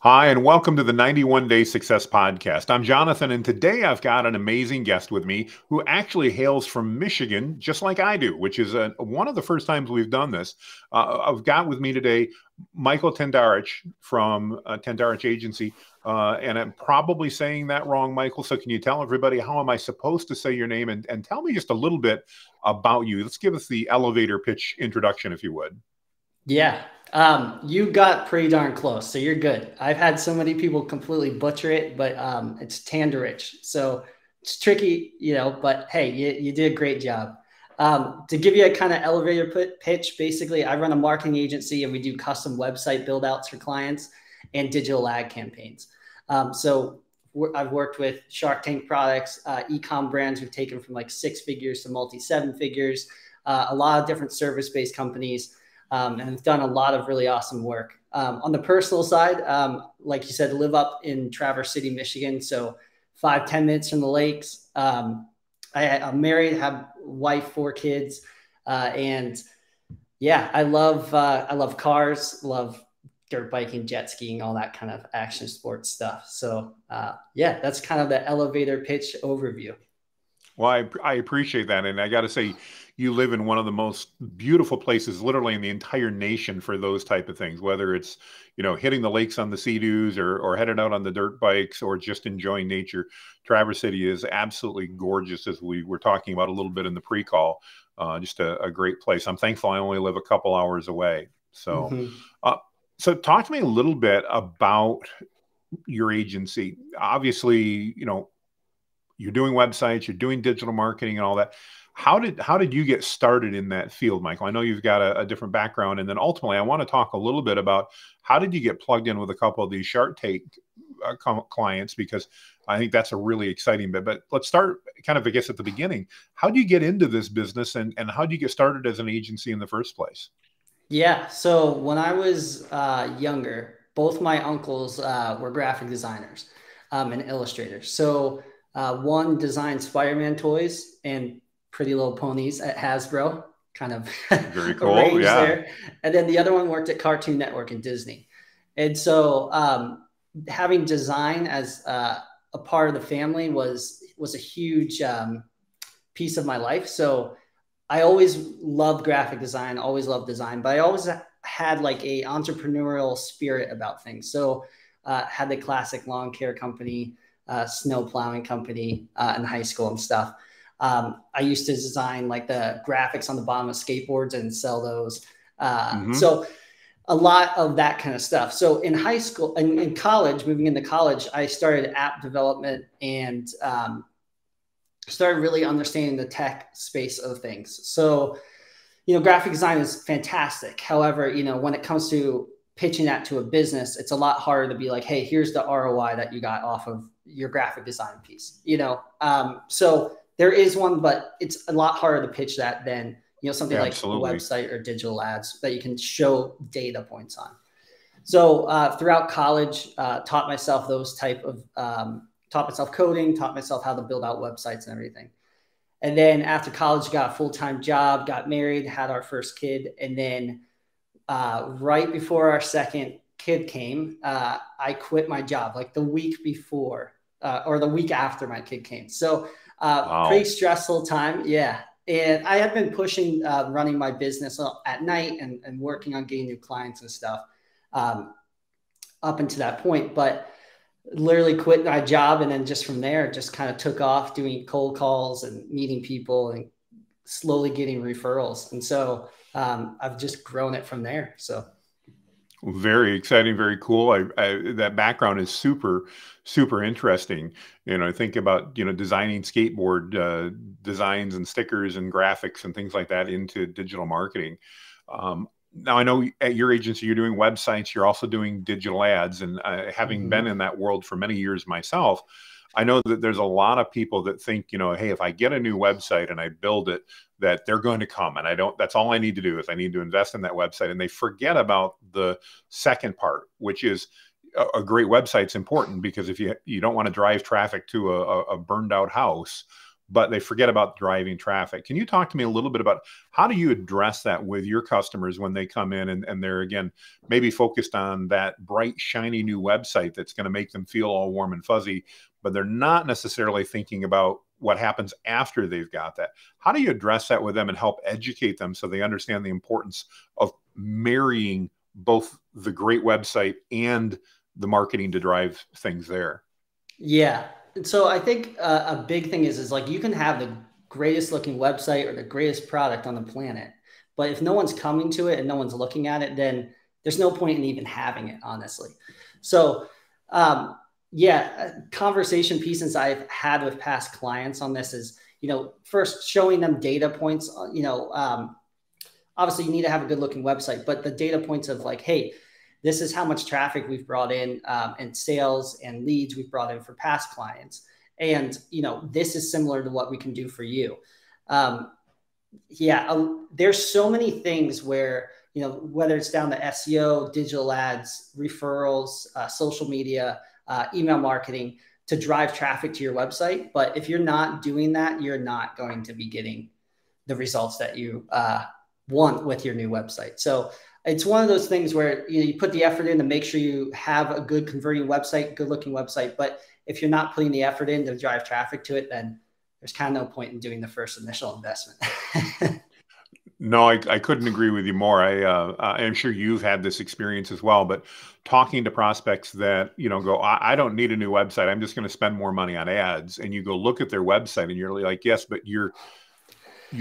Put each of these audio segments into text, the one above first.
Hi, and welcome to the 91 Day Success Podcast. I'm Jonathan, and today I've got an amazing guest with me who actually hails from Michigan, just like I do, which is one of the first times we've done this. I've got with me today Michael Tandarich from Tandarich Agency, and I'm probably saying that wrong, Michael, so can you tell everybody how am I supposed to say your name, and tell me just a little bit about you. Let's give us the elevator pitch introduction, if you would. Yeah, you got pretty darn close, so you're good. I've had so many people completely butcher it, but it's Tandarich, so it's tricky, but hey, you did a great job. To give you a kind of elevator pitch, basically, I run a marketing agency and we do custom website build outs for clients and digital ad campaigns. I've worked with Shark Tank products, e-com brands we've taken from like 6 figures to multi 7 figures, a lot of different service-based companies. And I've done a lot of really awesome work. On the personal side, like you said, live up in Traverse City, Michigan. So 5-10 minutes from the lakes. I'm married, have wife, 4 kids. And yeah, I love cars, love dirt biking, jet skiing, all that kind of action sports stuff. So yeah, that's kind of the elevator pitch overview. Well, I appreciate that. And I got to say, you live in one of the most beautiful places, literally in the entire nation for those type of things, whether it's, hitting the lakes on the Sea-Doos or headed out on the dirt bikes or just enjoying nature. Traverse City is absolutely gorgeous, as we were talking about a little bit in the pre-call. Just a great place. I'm thankful I only live a couple hours away. So, Mm-hmm. so talk to me a little bit about your agency. Obviously, you're doing websites, you're doing digital marketing and all that. How did you get started in that field, Michael? I know you've got a different background. And then ultimately, I want to talk a little bit about how did you get plugged in with a couple of these Shark Tank clients, because I think that's a really exciting bit. But let's start kind of, I guess, at the beginning. How do you get into this business and how do you get started as an agency in the first place? Yeah, so when I was younger, both my uncles were graphic designers and illustrators. So one designed Spider-Man toys and Pretty Little Ponies at Hasbro, kind of Very a cool. range Yeah. there. And then the other one worked at Cartoon Network and Disney. And so having design as a part of the family was a huge piece of my life. So I always loved graphic design, always loved design, but I always had like a entrepreneurial spirit about things. So had the classic lawn care company, snow plowing company in high school and stuff. I used to design like the graphics on the bottom of skateboards and sell those. Hmm. So a lot of that kind of stuff. So in high school and in college, moving into college, I started app development and started really understanding the tech space of things. So, graphic design is fantastic. However, when it comes to pitching that to a business, it's a lot harder to be like, hey, here's the ROI that you got off of your graphic design piece, So there is one, but it's a lot harder to pitch that than, something like a Absolutely. website or digital ads that you can show data points on. So throughout college, taught myself those type of taught myself coding, taught myself how to build out websites and everything. And then after college, got a full-time job, got married, had our first kid. And then right before our second kid came, I quit my job like the week before or the week after my kid came. So pretty Wow. stressful time. Yeah. And I had been pushing running my business at night and working on getting new clients and stuff up until that point. But literally quit my job. And then just from there, just kind of took off doing cold calls and meeting people and slowly getting referrals. And so I've just grown it from there. So Very exciting, very cool. That background is super, super interesting. Think about, designing skateboard designs and stickers and graphics and things like that into digital marketing. Now, I know at your agency, you're doing websites, you're also doing digital ads. And having been in that world for many years myself, I know that there's a lot of people that think, hey, if I get a new website and I build it, that they're going to come. And that's all I need to do is I need to invest in that website. And they forget about the second part, which is a great website's important because if you don't want to drive traffic to a burned out house, but they forget about driving traffic. Can you talk to me a little bit about how do you address that with your customers when they come in and they're, again, maybe focused on that bright, shiny new website that's going to make them feel all warm and fuzzy, but they're not necessarily thinking about what happens after they've got that? How do you address that with them and help educate them so they understand the importance of marrying both the great website and the marketing to drive things there? Yeah. So I think a big thing is like you can have the greatest looking website or the greatest product on the planet, but if no one's coming to it and no one's looking at it, then there's no point in even having it, honestly. So yeah, conversation pieces I've had with past clients on this is, first showing them data points, obviously you need to have a good looking website, but the data points of like, hey, this is how much traffic we've brought in and sales and leads we've brought in for past clients. And, this is similar to what we can do for you. There's so many things where, whether it's down to SEO, digital ads, referrals, social media, email marketing to drive traffic to your website. But if you're not doing that, you're not going to be getting the results that you want with your new website. So it's one of those things where you put the effort in to make sure you have a good converting website, good looking website. But if you're not putting the effort in to drive traffic to it, then there's kind of no point in doing the first initial investment. No, I couldn't agree with you more. I'm sure you've had this experience as well, but talking to prospects that, go, I don't need a new website. I'm just going to spend more money on ads. And you go look at their website and you're like, yes, but you're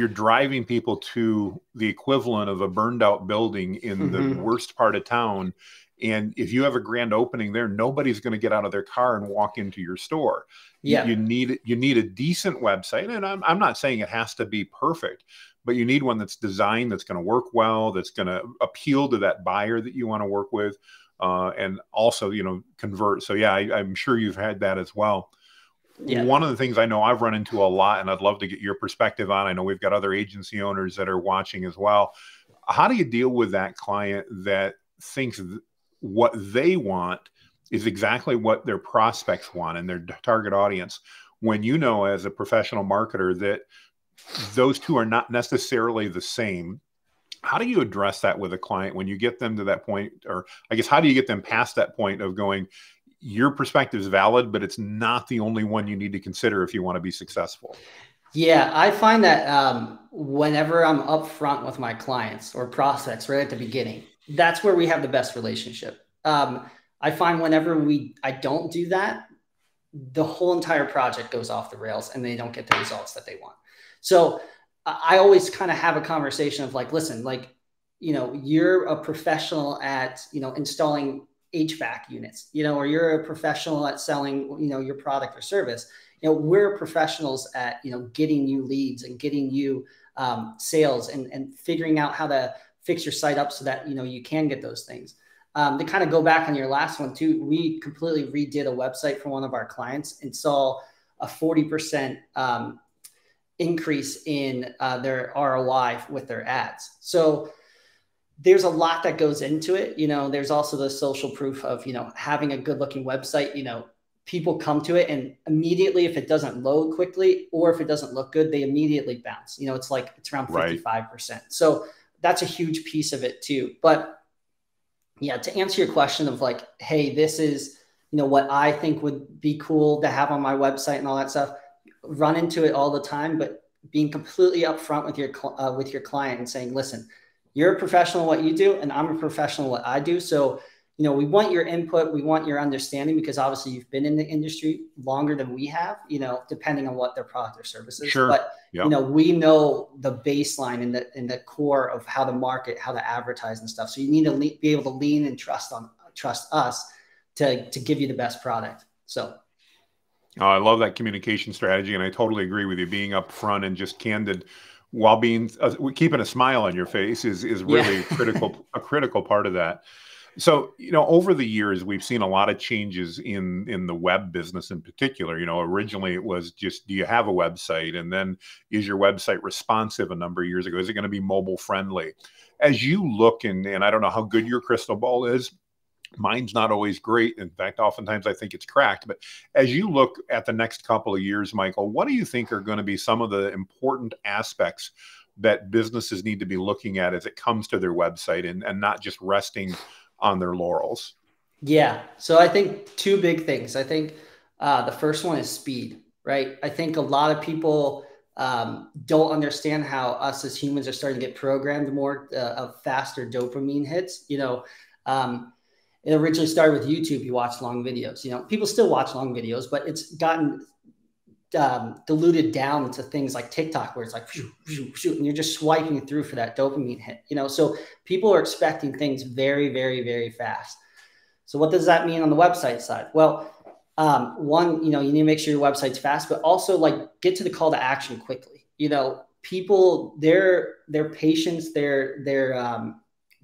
driving people to the equivalent of a burned out building in the worst part of town. And if you have a grand opening there, nobody's going to get out of their car and walk into your store. Yeah. You need a decent website. And I'm not saying it has to be perfect, but you need one that's designed, that's going to work well, that's going to appeal to that buyer that you want to work with, and also, convert. So yeah, I'm sure you've had that as well. Yeah. One of the things I know I've run into a lot, and I'd love to get your perspective on, I know we've got other agency owners that are watching as well. How do you deal with that client that thinks what they want is exactly what their prospects want and their target audience, when as a professional marketer that those two are not necessarily the same? How do you address that with a client when you get them to that point? Or I guess, how do you get them past that point of going, your perspective is valid, but it's not the only one you need to consider if you want to be successful? Yeah, I find that whenever I'm upfront with my clients or prospects right at the beginning, that's where we have the best relationship. I find whenever I don't do that, the whole entire project goes off the rails and they don't get the results that they want. So I always kind of have a conversation of like, listen, like, you're a professional at, installing HVAC units, or you're a professional at selling, your product or service. We're professionals at, getting you leads and getting you sales and figuring out how to fix your site up so that, you can get those things. To kind of go back on your last one too, we completely redid a website for one of our clients and saw a 40% increase in their ROI with their ads. So there's a lot that goes into it. There's also the social proof of, having a good looking website. People come to it and immediately, if it doesn't load quickly or if it doesn't look good, they immediately bounce. It's around 55%. Right. So that's a huge piece of it too. But yeah, to answer your question of like, hey, this is, what I think would be cool to have on my website and all that stuff, run into it all the time, but being completely upfront with your client and saying, listen, you're a professional at what you do, and I'm a professional at what I do. So, we want your input. We want your understanding because obviously you've been in the industry longer than we have, depending on what their product or service is. Sure. But, yep. We know the baseline and the core of how to market, how to advertise and stuff. So you need to be able to lean and trust us to give you the best product. So. Oh, I love that communication strategy. And I totally agree with you. Being upfront and just candid while being keeping a smile on your face is really a critical part of that. So, over the years, we've seen a lot of changes in the web business in particular. Originally it was just, do you have a website? And then is your website responsive a number of years ago? Is it going to be mobile friendly? As you look, and I don't know how good your crystal ball is, Mine's not always great. In fact, oftentimes I think it's cracked. But as you look at the next couple of years, Michael, what do you think are going to be some of the important aspects that businesses need to be looking at as it comes to their website, and not just resting on their laurels? Yeah. So I think two big things. I think the first one is speed, right? I think a lot of people don't understand how us as humans are starting to get programmed more of faster dopamine hits. It originally started with YouTube. You watch long videos. People still watch long videos, but it's gotten diluted down into things like TikTok, where it's like, and you're just swiping through for that dopamine hit. So people are expecting things very, very, very fast. So what does that mean on the website side? Well, one, you need to make sure your website's fast, but also like get to the call to action quickly. People, their patience, their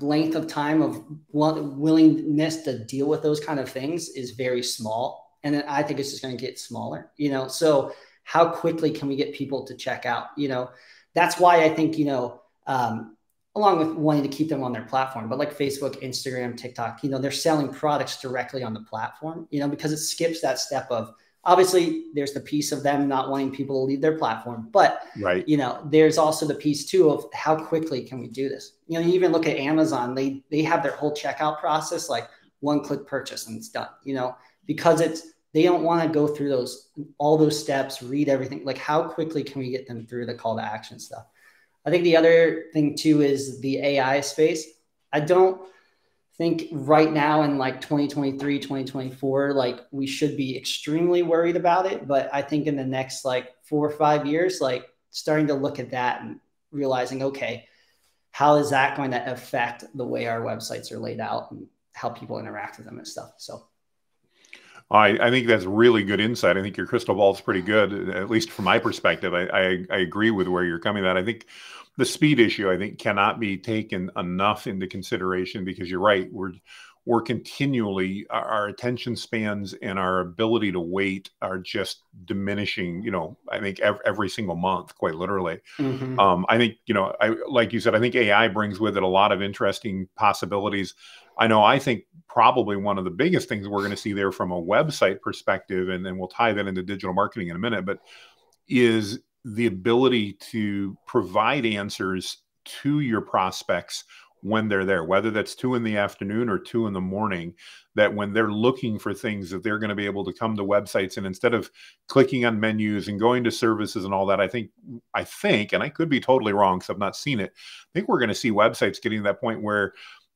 length of time of willingness to deal with those kind of things is very small. And then I think it's just going to get smaller, so how quickly can we get people to check out? That's why I think, along with wanting to keep them on their platform, but like Facebook, Instagram, TikTok, they're selling products directly on the platform, because it skips that step of, obviously there's the piece of them not wanting people to leave their platform, but Right. There's also the piece too of how quickly can we do this? You even look at Amazon, they have their whole checkout process, like one-click purchase and it's done, because they don't want to go through all those steps, read everything. Like how quickly can we get them through the call to action stuff? I think the other thing too is the AI space. I don't think right now in like 2023, 2024, like we should be extremely worried about it. But I think in the next like 4 or 5 years, like starting to look at that and realizing, okay, how is that going to affect the way our websites are laid out and how people interact with them and stuff? So I think that's really good insight. I think your crystal ball is pretty good, at least from my perspective. I agree with where you're coming at. I think the speed issue, I think, cannot be taken enough into consideration, because you're right. We're continually, our attention spans and our ability to wait are just diminishing, I think every single month, quite literally. I think, like you said, I think AI brings with it a lot of interesting possibilities. I think probably one of the biggest things we're going to see there from a website perspective, and then we'll tie that into digital marketing in a minute, but is the ability to provide answers to your prospects when they're there, whether that's 2 PM or 2 AM, that when they're looking for things, that they're going to be able to come to websites, and instead of clicking on menus and going to services and all that, I think, and I could be totally wrong because I've not seen it, I think we're going to see websites getting to that point where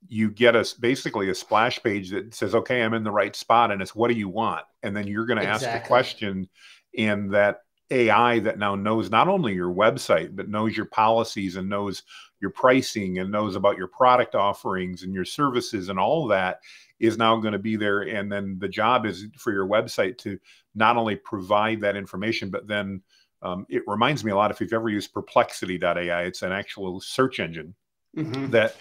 you get basically a splash page that says, okay, I'm in the right spot, and it's, what do you want? And then you're going to ask a question, and that AI that now knows not only your website, but knows your policies and knows your pricing and knows about your product offerings and your services, and all of that is now going to be there. And then the job is for your website to not only provide that information, but then it reminds me a lot, if you've ever used perplexity.ai, it's an actual search engine that,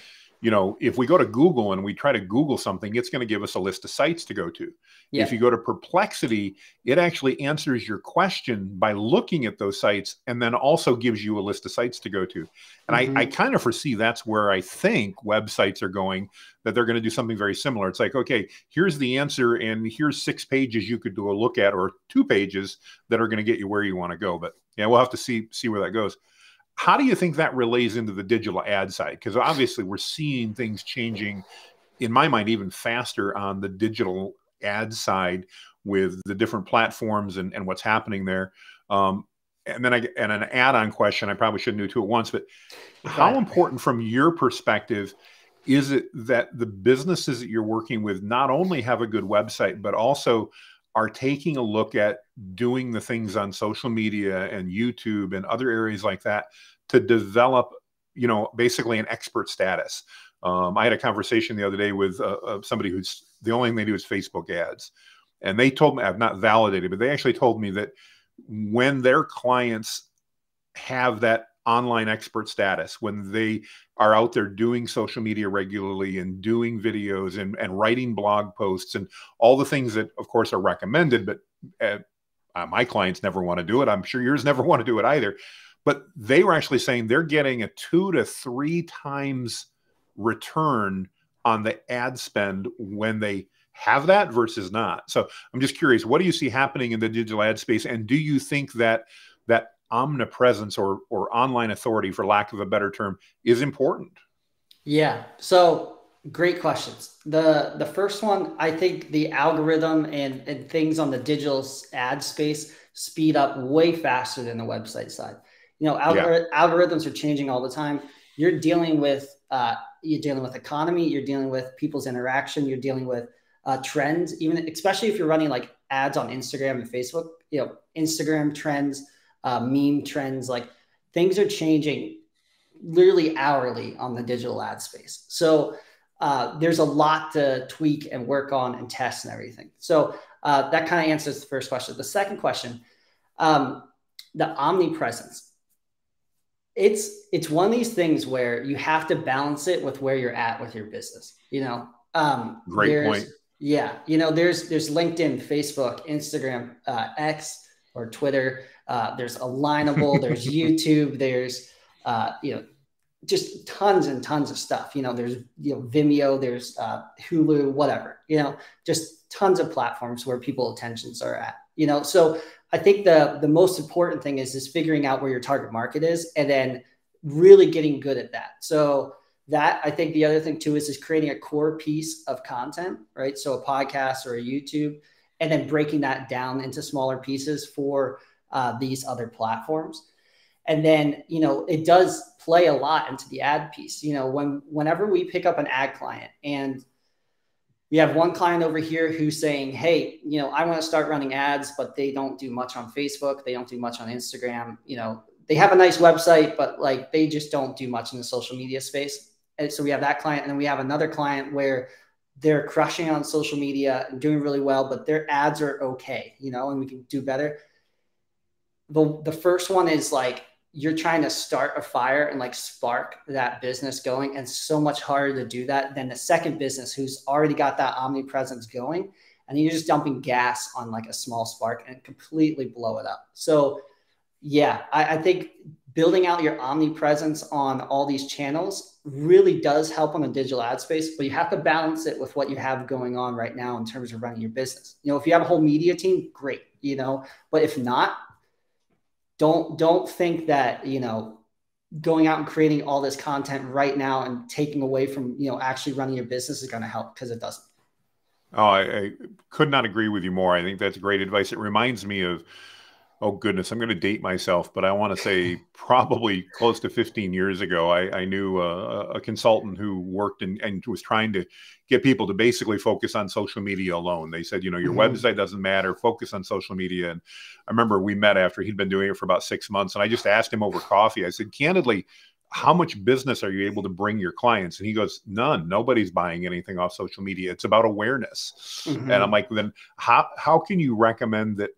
if we go to Google and we try to Google something, it's going to give us a list of sites to go to. Yeah. If you go to Perplexity, it actually answers your question by looking at those sites, and then also gives you a list of sites to go to. And I kind of foresee that's where I think websites are going, that they're going to do something very similar. It's like, okay, here's the answer, and here's 6 pages you could do a look at, or 2 pages that are going to get you where you want to go. But yeah, we'll have to see where that goes. How do you think that relays into the digital ad side? Because obviously we're seeing things changing, in my mind, even faster on the digital ad side with the different platforms and what's happening there. And then an add-on question, I probably shouldn't do 2 at once, but how important from your perspective is it that the businesses that you're working with not only have a good website, but also are taking a look at doing the things on social media and YouTube and other areas like that to develop, basically an expert status? I had a conversation the other day with somebody who's, the only thing they do is Facebook ads. And they told me, I've not validated, but they actually told me that when their clients have that online expert status, when they are out there doing social media regularly and doing videos and writing blog posts and all the things that, of course, are recommended, but my clients never want to do it. I'm sure yours never want to do it either. But they were actually saying they're getting a 2 to 3 times return on the ad spend when they have that versus not. So I'm just curious, what do you see happening in the digital ad space? And do you think that that omnipresence or online authority, for lack of a better term, is important? Yeah. So great questions. The first one, I think the algorithm and things on the digital ad space speed up way faster than the website side. You know, Yeah. algorithms are changing all the time. You're dealing with economy, you're dealing with people's interaction, you're dealing with trends, even especially if you're running like ads on Instagram and Facebook, you know, Instagram trends, meme trends, like things are changing literally hourly on the digital ad space. So there's a lot to tweak and work on and test and everything. So that kind of answers the first question. The second question, the omnipresence. It's one of these things where you have to balance it with where you're at with your business. You know, Great point. there's LinkedIn, Facebook, Instagram, X or Twitter. There's Alignable, there's YouTube, there's just tons and tons of stuff. You know, there's Vimeo, there's Hulu, whatever. You know, just tons of platforms where people attentions are at. You know, so I think the most important thing is figuring out where your target market is and then really getting good at that. So that I think the other thing too is creating a core piece of content, right? So a podcast or a YouTube, and then breaking that down into smaller pieces for these other platforms. And then, you know, it does play a lot into the ad piece. You know, whenever we pick up an ad client and we have one client over here who's saying, hey, you know, I want to start running ads, but they don't do much on Facebook. They don't do much on Instagram. You know, they have a nice website, but like they just don't do much in the social media space. And so we have that client. And then we have another client where they're crushing on social media and doing really well, but their ads are okay, you know, and we can do better. The first one is like, you're trying to start a fire and like spark that business going. And so much harder to do that than the second business who's already got that omnipresence going. And you're just dumping gas on like a small spark and completely blow it up. So yeah, I think building out your omnipresence on all these channels really does help on the digital ad space, but you have to balance it with what you have going on right now in terms of running your business. You know, if you have a whole media team, great, you know, but if not, don't think that, you know, going out and creating all this content right now and taking away from, you know, actually running your business is going to help, because it doesn't. Oh, I could not agree with you more. I think that's great advice. It reminds me of, oh goodness, I'm going to date myself, but I want to say probably close to 15 years ago, I knew a consultant who worked and was trying to get people to basically focus on social media alone. They said, you know, your website doesn't matter, focus on social media. And I remember we met after he'd been doing it for about 6 months. And I just asked him over coffee, I said, candidly, how much business are you able to bring your clients? And he goes, none. Nobody's buying anything off social media. It's about awareness. And I'm like, then how can you recommend that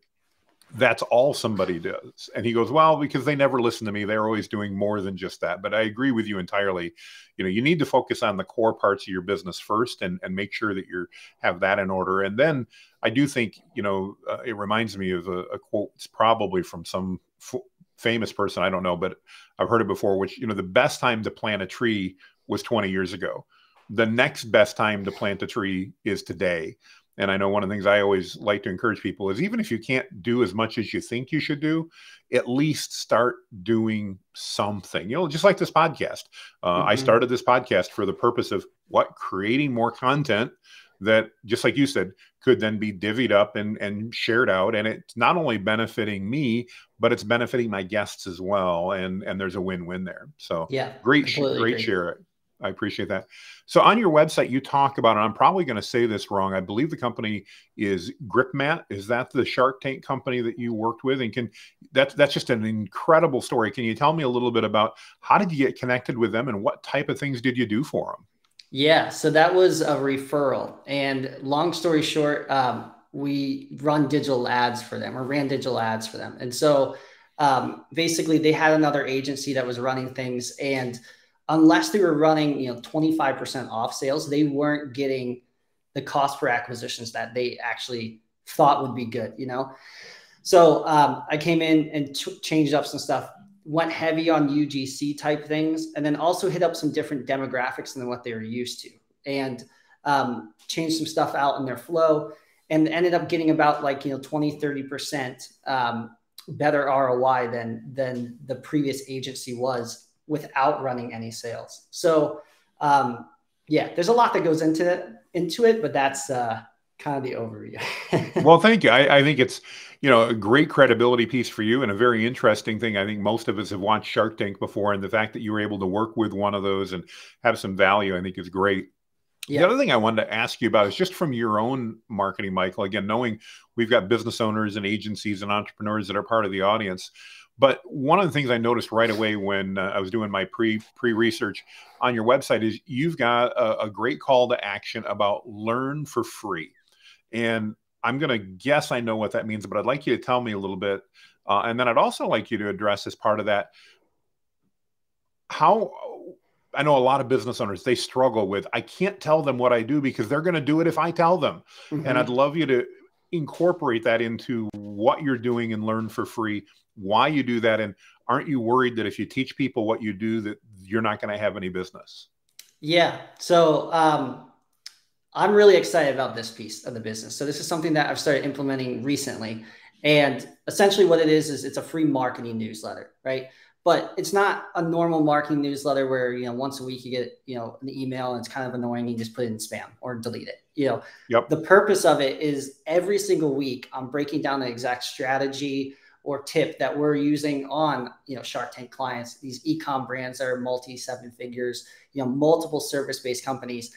that's all somebody does? And he goes, well, because they never listen to me. They're always doing more than just that. But I agree with you entirely. You know, you need to focus on the core parts of your business first and make sure that you have that in order. And then I do think, you know, it reminds me of a quote. It's probably from some famous person. I don't know, but I've heard it before, which, you know, the best time to plant a tree was 20 years ago. The next best time to plant a tree is today. And I know one of the things I always like to encourage people is, even if you can't do as much as you think you should do, at least start doing something. You know, just like this podcast. I started this podcast for the purpose of creating more content that, just like you said, could then be divvied up and shared out. And it's not only benefiting me, but it's benefiting my guests as well. And there's a win-win there. So yeah, great share. I appreciate that. So on your website, you talk about, and I'm probably going to say this wrong, I believe the company is GripMat. Is that the Shark Tank company that you worked with? And that's just an incredible story. Can you tell me a little bit about how did you get connected with them and what type of things did you do for them? Yeah, so that was a referral. And long story short, we ran digital ads for them. And so basically they had another agency that was running things, and unless they were running, you know, 25% off sales, they weren't getting the cost per acquisitions that they actually thought would be good, you know? So I came in and changed up some stuff, went heavy on UGC type things, and then also hit up some different demographics than what they were used to. and changed some stuff out in their flow, and ended up getting about like, 20, 30% better ROI than the previous agency was without running any sales. So yeah, there's a lot that goes into it, but that's kind of the overview. Well, thank you. I think it's, a great credibility piece for you and a very interesting thing. I think most of us have watched Shark Tank before, and the fact that you were able to work with one of those and have some value, I think is great. Yeah. The other thing I wanted to ask you about is just from your own marketing, Michael, again, knowing we've got business owners and agencies and entrepreneurs that are part of the audience. But one of the things I noticed right away when I was doing my pre-research on your website is you've got a great call to action about learn for free. And I'm going to guess I know what that means, but I'd like you to tell me a little bit. And then I'd also like you to address as part of that, how I know a lot of business owners, they struggle with, I can't tell them what I do because they're going to do it if I tell them. Mm-hmm. And I'd love you to incorporate that into what you're doing and learn for free, why you do that. And aren't you worried that if you teach people what you do, that you're not going to have any business? Yeah. So I'm really excited about this piece of the business. So this is something that I've started implementing recently. And essentially what it is it's a free marketing newsletter, right? But it's not a normal marketing newsletter where, once a week you get, an email and it's kind of annoying. You just put it in spam or delete it. Yep. The purpose of it is every single week I'm breaking down the exact strategy or tip that we're using on, Shark Tank clients, these e-com brands that are multi 7 figures, multiple service-based companies,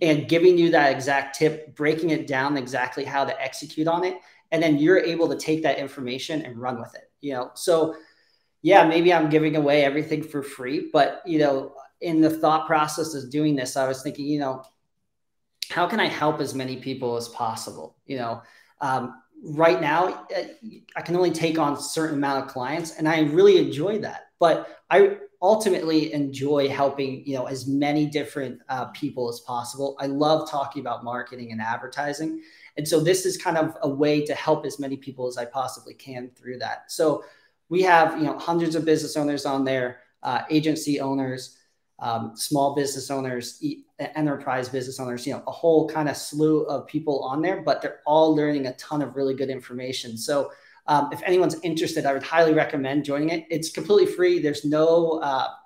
and giving you that exact tip, breaking it down exactly how to execute on it. And then you're able to take that information and run with it, So yeah, maybe I'm giving away everything for free, but, in the thought process of doing this, I was thinking, how can I help as many people as possible? Right now, I can only take on a certain amount of clients, and I really enjoy that. But I ultimately enjoy helping, as many different people as possible. I love talking about marketing and advertising. And so this is kind of a way to help as many people as I possibly can through that. So we have, hundreds of business owners on there, agency owners, small business owners, enterprise business owners, a whole kind of slew of people on there, but they're all learning a ton of really good information. So if anyone's interested, I would highly recommend joining it. It's completely free. There's no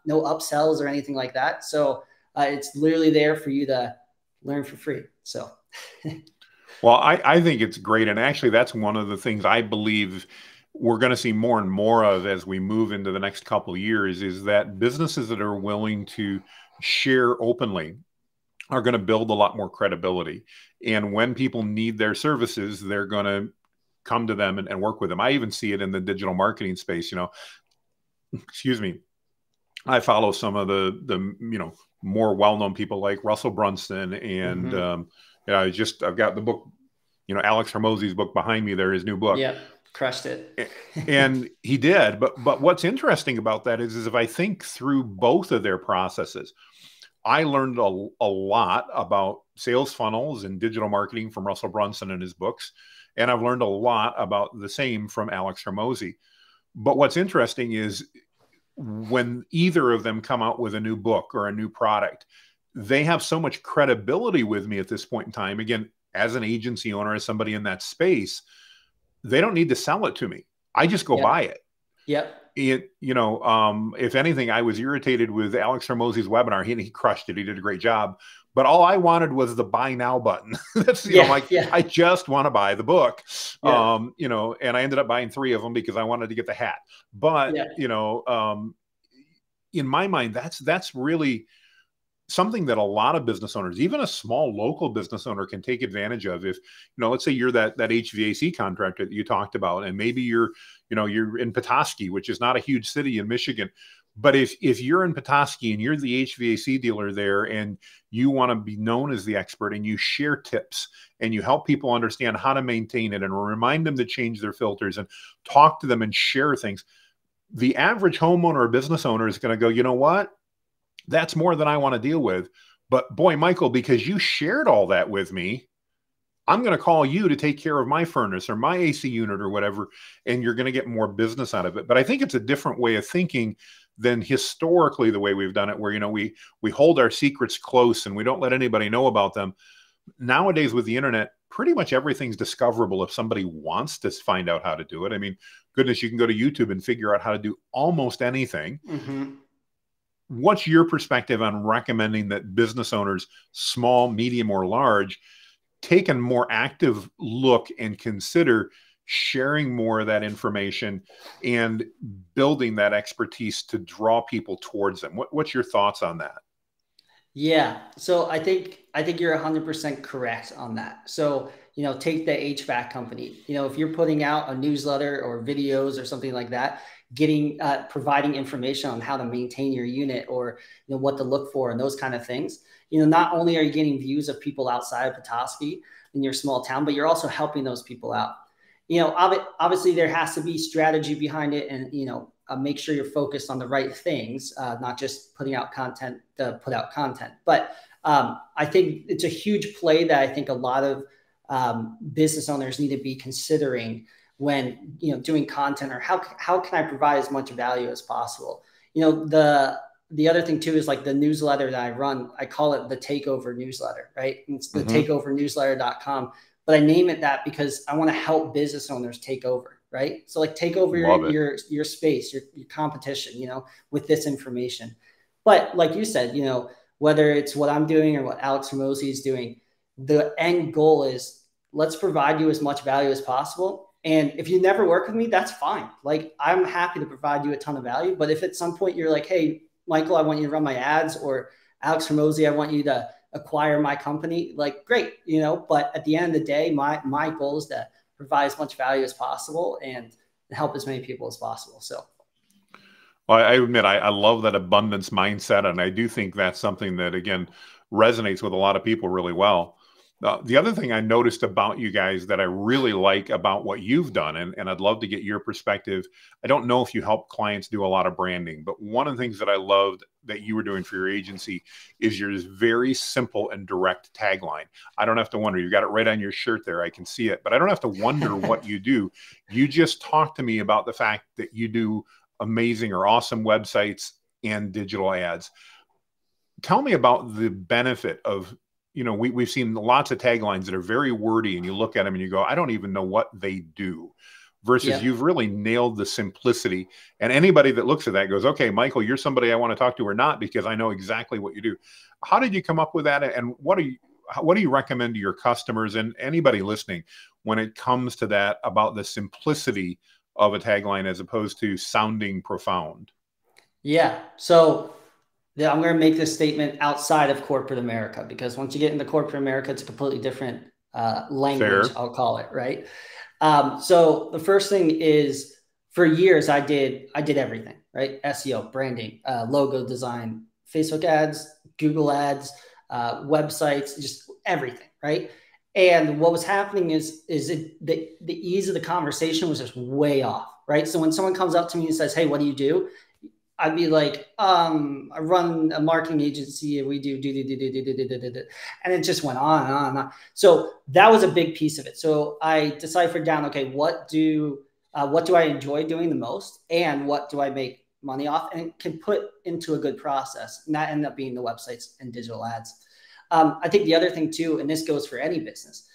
upsells or anything like that. So it's literally there for you to learn for free. So. Well, I think it's great. And actually, that's one of the things I believe we're going to see more and more of as we move into the next couple of years, is that businesses that are willing to share openly are going to build a lot more credibility. And when people need their services, they're going to come to them and work with them. I even see it in the digital marketing space. Excuse me. I follow some of the more well-known people like Russell Brunson and I've got the book, Alex Hormozi's book behind me there, his new book. Yeah. Crushed it. And he did. But what's interesting about that is if I think through both of their processes, I learned a lot about sales funnels and digital marketing from Russell Brunson and his books. And I've learned a lot about the same from Alex Hormozi. But what's interesting is when either of them come out with a new book or a new product, they have so much credibility with me at this point in time. Again, as an agency owner, as somebody in that space, they don't need to sell it to me. I just go buy it. Yep. If anything, I was irritated with Alex Hormozi's webinar. He crushed it. He did a great job. But all I wanted was the buy now button. That's, I just want to buy the book. Yeah. And I ended up buying 3 of them because I wanted to get the hat. But, in my mind, that's really something that a lot of business owners, even a small local business owner, can take advantage of. If, let's say you're that HVAC contractor that you talked about, and maybe you're in Petoskey, which is not a huge city in Michigan. But if you're in Petoskey and you're the HVAC dealer there and you want to be known as the expert and you share tips and you help people understand how to maintain it and remind them to change their filters and talk to them and share things, the average homeowner or business owner is going to go, you know what? That's more than I want to deal with. But boy, Michael, because you shared all that with me, I'm going to call you to take care of my furnace or my AC unit or whatever, and you're going to get more business out of it. But I think it's a different way of thinking than historically the way we've done it, where, we hold our secrets close and we don't let anybody know about them. Nowadays with the internet, pretty much everything's discoverable if somebody wants to find out how to do it. I mean, goodness, you can go to YouTube and figure out how to do almost anything. What's your perspective on recommending that business owners, small, medium, or large, take a more active look and consider sharing more of that information and building that expertise to draw people towards them? What's your thoughts on that? Yeah. So I think you're 100% correct on that. So, take the HVAC company. If you're putting out a newsletter or videos or something like that, providing information on how to maintain your unit, or what to look for and those kind of things. Not only are you getting views of people outside of Petoskey in your small town, but you're also helping those people out. Obviously there has to be strategy behind it, and make sure you're focused on the right things, not just putting out content to put out content. But I think it's a huge play that I think a lot of business owners need to be considering when doing content, or how can I provide as much value as possible. The other thing too is like the newsletter that I run, I call it the Takeover Newsletter, right? It's the takeovernewsletter.com, but I name it that because I want to help business owners take over, right? So like take over your space, your competition, with this information. But like you said, whether it's what I'm doing or what Alex Hormozi is doing, the end goal is let's provide you as much value as possible. And if you never work with me, that's fine. Like, I'm happy to provide you a ton of value. But if at some point you're like, hey, Michael, I want you to run my ads, or Alex Hormozi, I want you to acquire my company, like, great, but at the end of the day, my goal is to provide as much value as possible and help as many people as possible. So. Well, I admit, I love that abundance mindset. And I do think that's something that, again, resonates with a lot of people really well. The other thing I noticed about you guys that I really like about what you've done, and I'd love to get your perspective. I don't know if you help clients do a lot of branding, but one of the things that I loved that you were doing for your agency is your very simple and direct tagline. I don't have to wonder. You got it right on your shirt there. I can see it, but I don't have to wonder what you do. You just talk to me about the fact that you do amazing or awesome websites and digital ads. Tell me about the benefit of, we've seen lots of taglines that are very wordy, and you look at them and you go, I don't even know what they do, versus you've really nailed the simplicity. And anybody that looks at that goes, okay, Michael, you're somebody I want to talk to or not, because I know exactly what you do. How did you come up with that? And what do you recommend to your customers and anybody listening when it comes to that, about the simplicity of a tagline as opposed to sounding profound? Yeah. So I'm going to make this statement outside of corporate America, because once you get into corporate America, it's a completely different language, I'll call it, right? So the first thing is, for years, I did everything, right? SEO, branding, logo design, Facebook ads, Google ads, websites, just everything, right? And what was happening is the ease of the conversation was just way off, right? So when someone comes up to me and says, hey, what do you do? I'd be like, I run a marketing agency and we do, and it just went on and on and on. So that was a big piece of it. So I deciphered down, okay, what do I enjoy doing the most, and what do I make money off and can put into a good process? And that ended up being the websites and digital ads. I think the other thing too, and this goes for any business,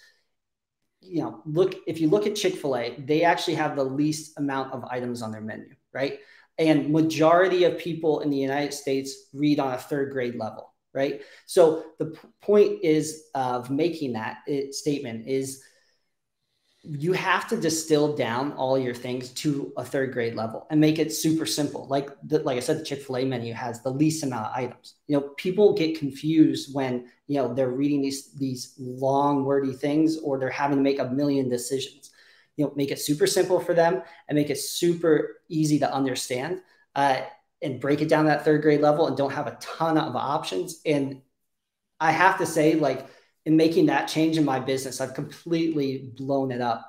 if you look at Chick-fil-A, they actually have the least amount of items on their menu, right? And majority of people in the United States read on a third grade level, right? So the point is of making that statement is you have to distill down all your things to a third grade level and make it super simple. Like I said, the Chick-fil-A menu has the least amount of items. People get confused when, they're reading these long wordy things, or they're having to make a million decisions. Make it super simple for them and make it super easy to understand, and break it down to that third grade level, and don't have a ton of options. And I have to say, like, in making that change in my business, I've completely blown it up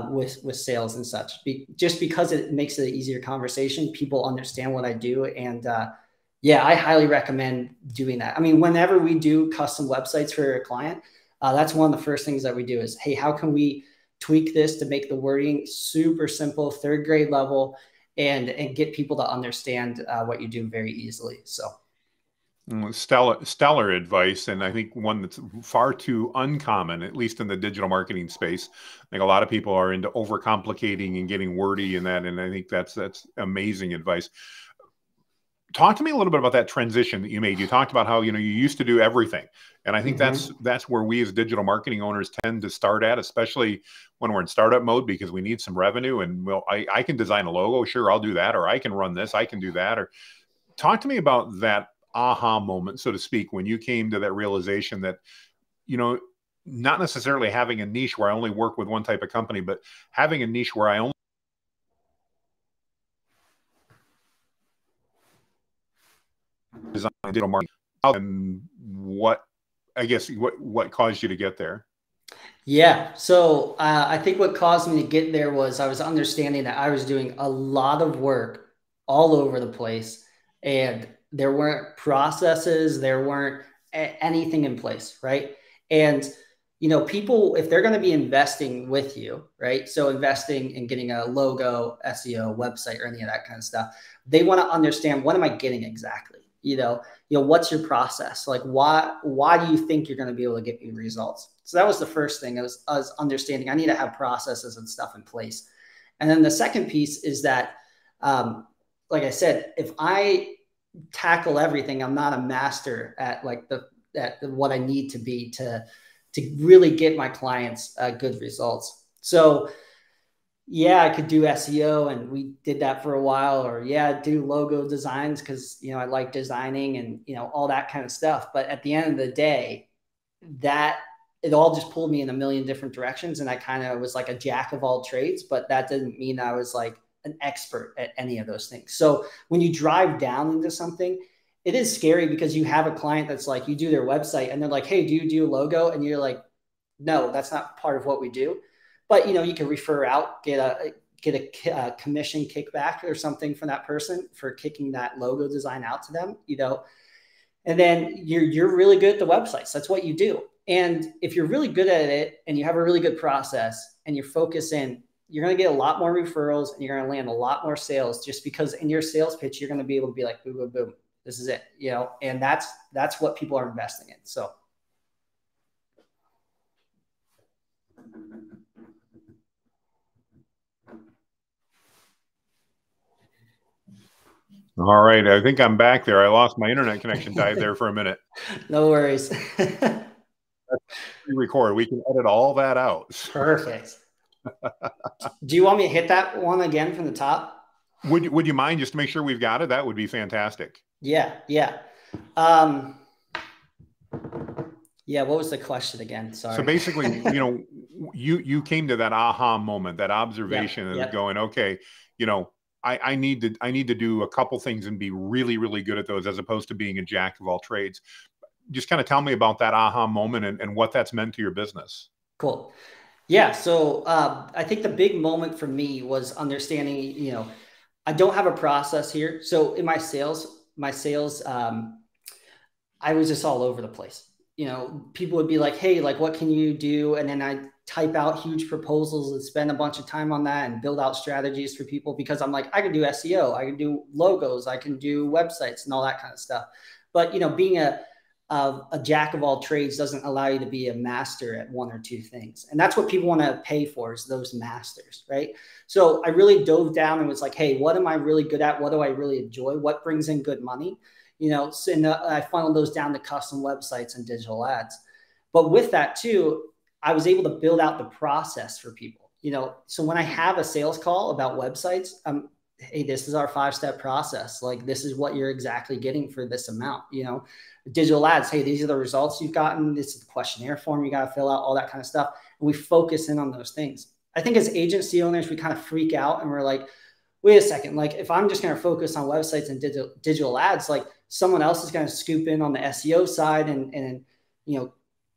with sales and such, just because it makes it an easier conversation. People understand what I do. And I highly recommend doing that. I mean, whenever we do custom websites for a client, that's one of the first things that we do is, hey, how can we tweak this to make the wording super simple, third grade level, and get people to understand what you do very easily. So. Stellar advice, and I think one that's far too uncommon, at least in the digital marketing space. I think a lot of people are into overcomplicating and getting wordy in that, and I think that's amazing advice. Talk to me a little bit about that transition that you made. You talked about how you used to do everything, and I think that's where we as digital marketing owners tend to start at, especially when we're in startup mode, because we need some revenue. And I can design a logo, sure, I'll do that, or I can run this, I can do that. Or talk to me about that aha moment, so to speak, when you came to that realization that, not necessarily having a niche where I only work with one type of company, but having a niche where I only design digital marketing. And what caused you to get there? Yeah. So I think what caused me to get there was I was understanding that I was doing a lot of work all over the place, and there weren't processes, there weren't anything in place. Right. And, people, if they're going to be investing with you, right? So investing in getting a logo, SEO, website, or any of that kind of stuff, they want to understand, what am I getting exactly? What's your process? Like, why do you think you're going to be able to get me results? So that was the first thing. I was understanding I need to have processes and stuff in place. And then the second piece is that, like I said, if I tackle everything, I'm not a master at what I need to be to really get my clients good results. So yeah, I could do SEO, and we did that for a while, or do logo designs because, I like designing and, all that kind of stuff. But at the end of the day, that it all just pulled me in a million different directions. And I kind of was like a jack of all trades, but that didn't mean I was like an expert at any of those things. So when you drive down into something, it is scary because you have a client that's like, you do their website and they're like, hey, do you do a logo? And you're like, no, that's not part of what we do. But, you can refer out, get a commission kickback or something from that person for kicking that logo design out to them, and then you're really good at the websites. That's what you do. And if you're really good at it and you have a really good process and you're focusing, you're going to get a lot more referrals and you're going to land a lot more sales, just because in your sales pitch, you're going to be able to be like, boom, boom, boom, this is it, and that's what people are investing in. So. All right. I think I'm back there. I lost my internet connection, died there for a minute. No worries. Record. We can edit all that out. Perfect. Do you want me to hit that one again from the top? Would you mind, just to make sure we've got it? That would be fantastic. Yeah. What was the question again? Sorry. So basically, you came to that aha moment, that observation of going, okay, I need to do a couple things and be really, really good at those, as opposed to being a jack of all trades. Just kind of tell me about that aha moment and what that's meant to your business. Cool. Yeah. So I think the big moment for me was understanding, I don't have a process here. So in my sales, I was just all over the place. People would be like, hey, like, what can you do? And then I type out huge proposals and spend a bunch of time on that and build out strategies for people, because I'm like, I can do SEO, I can do logos, I can do websites and all that kind of stuff. But, being a jack of all trades doesn't allow you to be a master at one or two things. And that's what people want to pay for, is those masters, right? So I really dove down and was like, hey, what am I really good at? What do I really enjoy? What brings in good money? And I funneled those down to custom websites and digital ads. But with that too, I was able to build out the process for people. So when I have a sales call about websites, hey, this is our 5-step process. Like, this is what you're exactly getting for this amount. Digital ads, hey, these are the results you've gotten. This is the questionnaire form you got to fill out, all that kind of stuff. And we focus in on those things. I think as agency owners, we kind of freak out and we're like, wait a second, like, if I'm just going to focus on websites and digital ads, like, someone else is going to scoop in on the SEO side and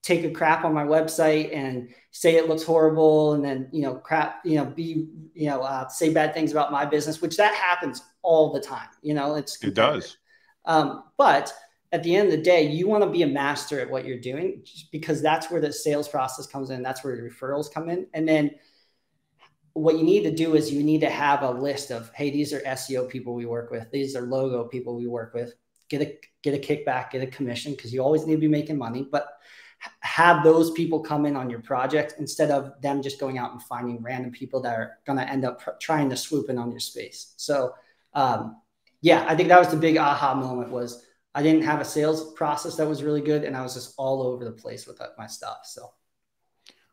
take a crap on my website and say it looks horrible, and then say bad things about my business, which that happens all the time. It does. But at the end of the day, you want to be a master at what you're doing, because that's where the sales process comes in. That's where the referrals come in. And then what you need to do is you need to have a list of, hey, these are SEO people we work with. These are logo people we work with. Get a kickback, get a commission, because you always need to be making money, but have those people come in on your project instead of them just going out and finding random people that are going to end up trying to swoop in on your space. So yeah, I think that was the big aha moment. Was I didn't have a sales process that was really good, and I was just all over the place with my stuff. So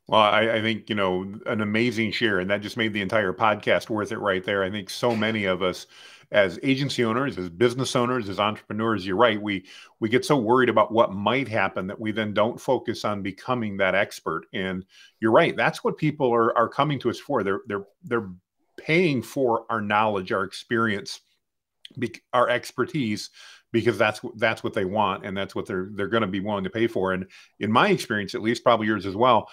Well, I think, an amazing share, and that just made the entire podcast worth it right there. I think so many of us as agency owners, as business owners, as entrepreneurs, you're right. We get so worried about what might happen that we then don't focus on becoming that expert. And you're right. That's what people are coming to us for. They're paying for our knowledge, our experience, our expertise, because that's what they want, and that's what they're going to be willing to pay for. And in my experience, at least, probably yours as well,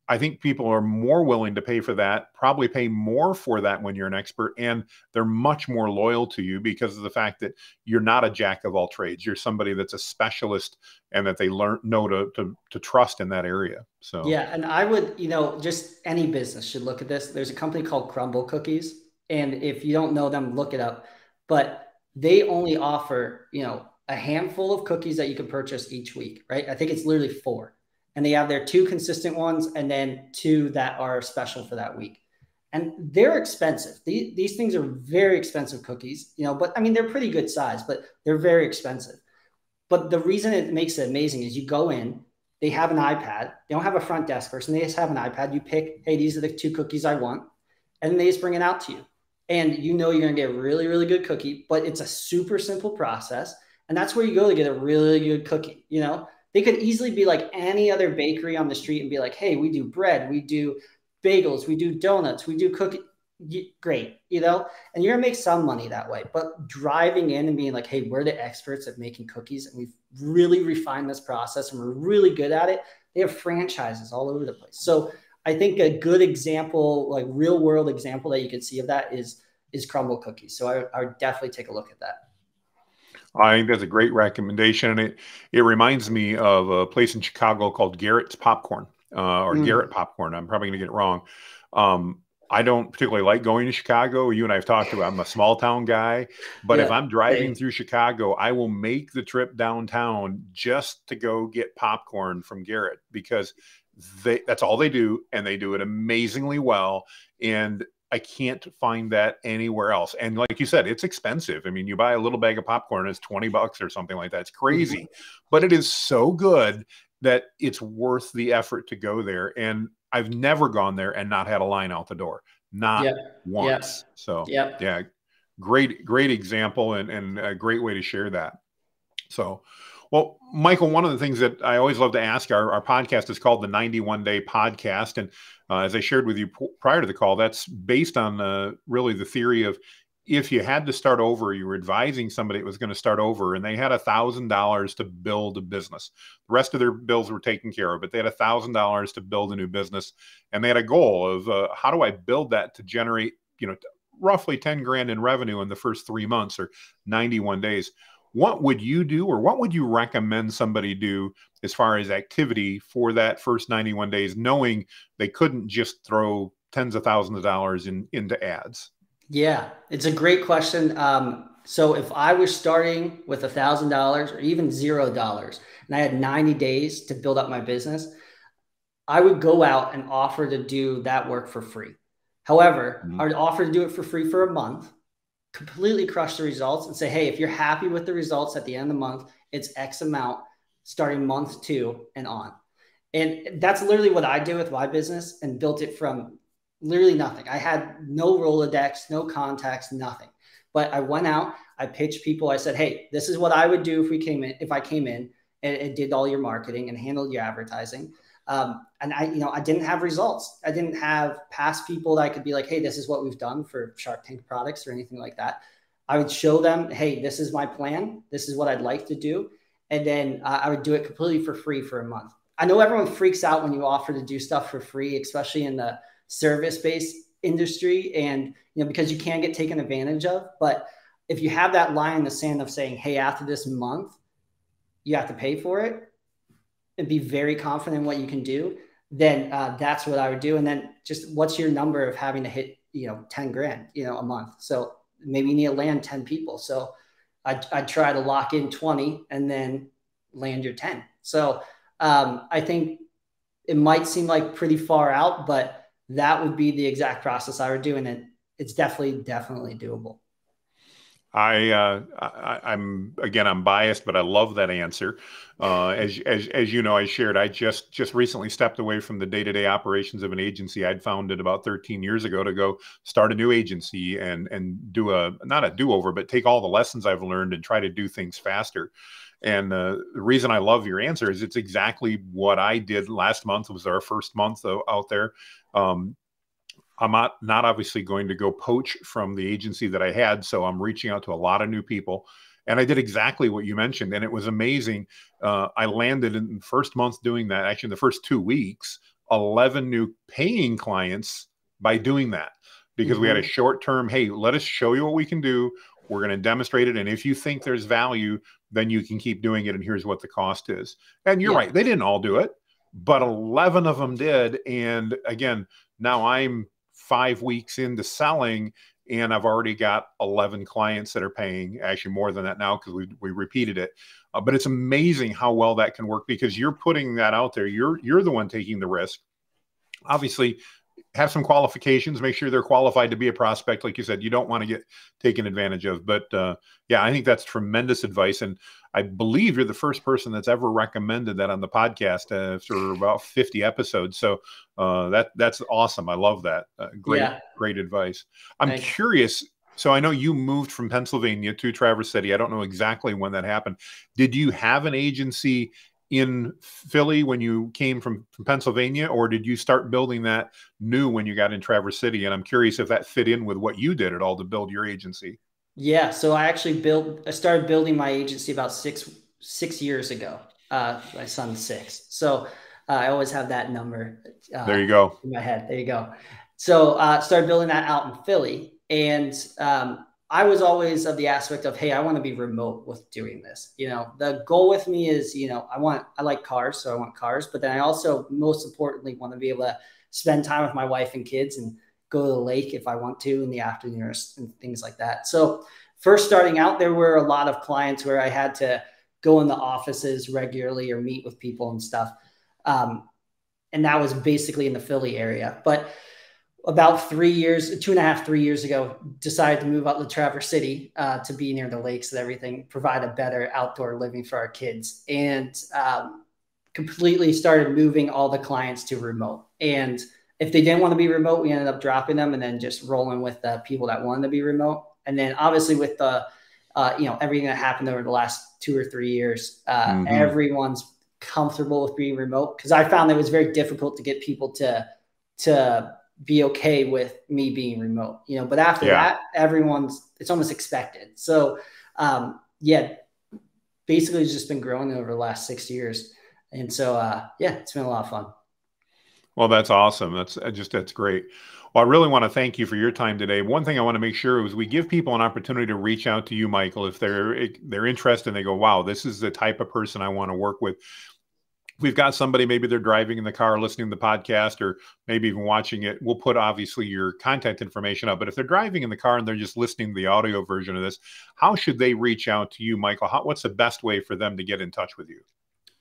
I think people are more willing to pay for that, probably pay more for that when you're an expert, and they're much more loyal to you because of the fact that you're not a jack of all trades. You're somebody that's a specialist and that they know to trust in that area. So yeah, and I would, just any business should look at this. There's a company called Crumble Cookies, and if you don't know them, look it up. But they only offer, a handful of cookies that you can purchase each week, right? I think it's literally 4. And they have their 2 consistent ones and then 2 that are special for that week. And they're expensive. These things are very expensive cookies, but I mean, they're pretty good size, but they're very expensive. But the reason it makes it amazing is you go in, they have an iPad. They don't have a front desk person. They just have an iPad. You pick, hey, these are the 2 cookies I want. And then they just bring it out to you. And you're going to get a really, really good cookie, but it's a super simple process. And that's where you go to get a really good cookie, They could easily be like any other bakery on the street and be like, hey, we do bread, we do bagels, we do donuts, we do cookies. Great, and you're gonna make some money that way. But driving in and being like, hey, we're the experts at making cookies, and we've really refined this process and we're really good at it. They have franchises all over the place. So I think a good example, like real world example that you can see of that is Crumble Cookies. So I would definitely take a look at that. I think that's a great recommendation. And it reminds me of a place in Chicago called Garrett's Popcorn, or Garrett Popcorn. I'm probably going to get it wrong. I don't particularly like going to Chicago. You and I have talked about, I'm a small town guy, but if I'm driving through Chicago, I will make the trip downtown just to go get popcorn from Garrett, because that's all they do, and they do it amazingly well. And I can't find that anywhere else. And like you said, it's expensive. I mean, you buy a little bag of popcorn, it's $20 or something like that. It's crazy, but it is so good that it's worth the effort to go there. And I've never gone there and not had a line out the door, not once. So yeah, great example, and a great way to share that. So, well, Michael, one of the things that I always love to ask, our podcast is called the 91 Day Podcast. And as I shared with you prior to the call, that's based on really the theory of, if you had to start over, you were advising somebody that was going to start over, and they had $1,000 to build a business. The rest of their bills were taken care of, but they had $1,000 to build a new business. And they had a goal of how do I build that to generate, roughly 10 grand in revenue in the first 3 months or 91 days. What would you do, or what would you recommend somebody do as far as activity for that first 91 days, knowing they couldn't just throw tens of thousands of dollars into ads? Yeah, it's a great question. So if I was starting with $1,000 or even $0, and I had 90 days to build up my business, I would go out and offer to do that work for free. However, I would offer to do it for free for a month, completely crush the results, and say, hey, if you're happy with the results at the end of the month, it's X amount starting month 2 and on. And that's literally what I did with my business, and built it from literally nothing. I had no Rolodex, no contacts, nothing. But I went out, I pitched people. I said, hey, this is what I would do if I came in and did all your marketing and handled your advertising. And I didn't have results. I didn't have past people that I could be like, hey, this is what we've done for Shark Tank products or anything like that. I would show them, hey, this is my plan. This is what I'd like to do. And then I would do it completely for free for a month. I know everyone freaks out when you offer to do stuff for free, especially in the service-based industry, and because you can get taken advantage of. But if you have that line in the sand of saying, hey, after this month, you have to pay for it, and be very confident in what you can do, then that's what I would do. And then just what's your number of having to hit, 10 grand, a month. So maybe you need to land 10 people. So I'd try to lock in 20 and then land your 10. So I think it might seem like pretty far out, but that would be the exact process I would do. And it's definitely doable. I'm biased, but I love that answer. As you know, I shared, I just recently stepped away from the day-to-day operations of an agency I'd founded about 13 years ago to go start a new agency and do not a do-over, but take all the lessons I've learned and try to do things faster. And the reason I love your answer is it's exactly what I did last month. It was our first month out there. I'm not obviously going to go poach from the agency that I had. So I'm reaching out to a lot of new people. And I did exactly what you mentioned. And it was amazing. I landed in the first month doing that, actually in the first 2 weeks, 11 new paying clients by doing that. Because we had a short term, hey, let us show you what we can do. We're going to demonstrate it. And if you think there's value, then you can keep doing it. And here's what the cost is. And you're right. They didn't all do it, but 11 of them did. And again, now I'm 5 weeks into selling and I've already got 11 clients that are paying, actually more than that now because we repeated it. But it's amazing how well that can work because you're putting that out there. You're the one taking the risk. Obviously, have some qualifications, make sure they're qualified to be a prospect. Like you said, you don't want to get taken advantage of. But yeah, I think that's tremendous advice. And I believe you're the first person that's ever recommended that on the podcast for about 50 episodes. So that's awesome. I love that. Great advice. I'm curious. So I know you moved from Pennsylvania to Traverse City. I don't know exactly when that happened. Did you have an agency in Philly when you came from Pennsylvania, or did you start building that new when you got in Traverse City? And I'm curious if that fit in with what you did at all to build your agency. Yeah, so I started building my agency about six years ago. My son's 6, so I always have that number. There you go. In my head. There you go. So started building that out in Philly, and I was always of the aspect of, hey, I want to be remote with doing this. The goal with me is, I like cars, so I want cars, but then I also, most importantly, want to be able to spend time with my wife and kids and go to the lake if I want to in the afternoon and things like that. So first starting out, there were a lot of clients where I had to go in the offices regularly or meet with people and stuff. And that was basically in the Philly area. But about 3 years, 2.5, 3 years ago, decided to move out to Traverse City to be near the lakes and everything, provide a better outdoor living for our kids, and completely started moving all the clients to remote. And if they didn't want to be remote, we ended up dropping them and then just rolling with the people that wanted to be remote. And then obviously with the, everything that happened over the last 2 or 3 years, everyone's comfortable with being remote, because I found it was very difficult to get people to be okay with me being remote, but after that, it's almost expected. So, basically it's just been growing over the last 6 years. And so, it's been a lot of fun. Well, that's awesome. That's great. Well, I really want to thank you for your time today. One thing I want to make sure is we give people an opportunity to reach out to you, Michael, if they're interested and they go, wow, this is the type of person I want to work with. We've got somebody, maybe they're driving in the car, listening to the podcast, or maybe even watching it. We'll put obviously your contact information up, but if they're driving in the car and they're just listening to the audio version of this, how should they reach out to you, Michael? What's the best way for them to get in touch with you?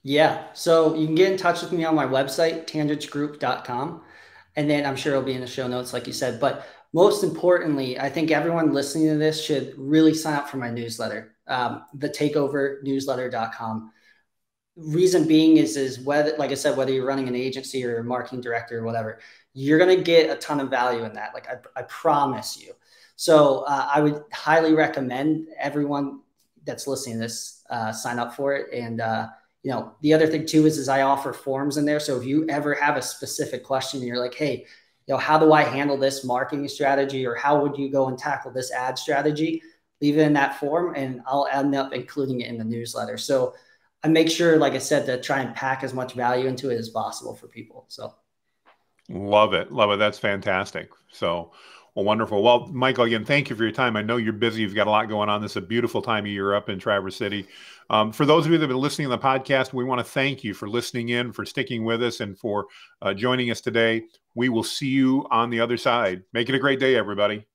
Yeah. So you can get in touch with me on my website, tandarichgroup.com. And then I'm sure it'll be in the show notes, like you said. But most importantly, I think everyone listening to this should really sign up for my newsletter, thetakeovernewsletter.com. Reason being is whether, like I said, whether you're running an agency or a marketing director or whatever, you're going to get a ton of value in that. Like I promise you. So I would highly recommend everyone that's listening to this sign up for it. And the other thing too is I offer forms in there. So if you ever have a specific question and you're like, hey, how do I handle this marketing strategy, or how would you go and tackle this ad strategy, leave it in that form and I'll end up including it in the newsletter. So I make sure, like I said, to try and pack as much value into it as possible for people. So love it. Love it. That's fantastic. So, Well, wonderful. Well, Michael, again, thank you for your time. I know you're busy. You've got a lot going on. This is a beautiful time of year up in Traverse City. For those of you that have been listening to the podcast, we want to thank you for listening in, for sticking with us, and for joining us today. We will see you on the other side. Make it a great day, everybody.